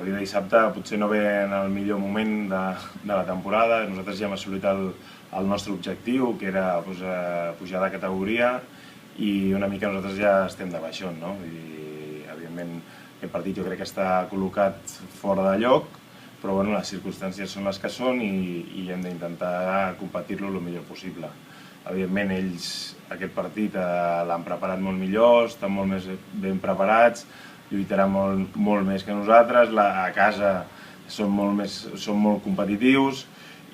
dia de dissabte potser no ve en el millor moment de la temporada. Nosaltres ja hem assolit el nostre objectiu, que era pujar de categoria, i una mica nosaltres ja estem de baixón, no? I, evidentment, aquest partit jo crec que està col·locat fora de lloc, però bueno, les circumstàncies són les que són i hem d'intentar competir-lo el millor possible. Evidentment, ells aquest partit l'han preparat molt millor, estan molt més ben preparats, lluitaran molt més que nosaltres, a casa són molt competitius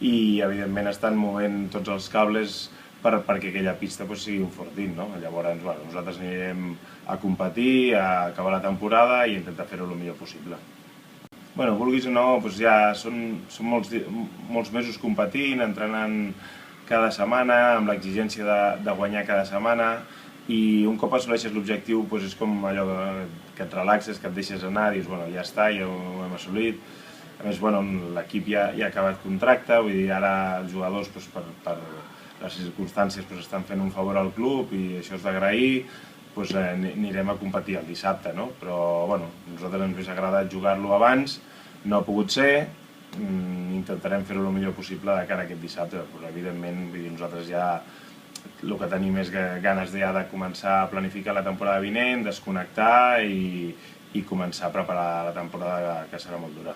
i evidentment estan movent tots els cables perquè aquella pista sigui un fortín, no? Llavors nosaltres anirem a competir, a acabar la temporada i intentar fer-ho el millor possible. Bueno, vulguis o no, ja són molts mesos competint, entrenant cada setmana, amb l'exigència de guanyar cada setmana, i un cop assoleixes l'objectiu és com allò que et relaxes, que et deixes anar, dius, bueno, ja està, ja ho hem assolit. A més, l'equip ja ha acabat contracte, vull dir, ara els jugadors per les circumstàncies estan fent un favor al club i això és d'agrair, anirem a competir el dissabte, no? Però, bueno, a nosaltres ens hauria agradat jugar-lo abans, no ha pogut ser, intentarem fer-ho el millor possible de cara a aquest dissabte, però evidentment nosaltres ja el que tenim és ganes ja de començar a planificar la temporada vinent, desconnectar i començar a preparar la temporada que serà molt dura.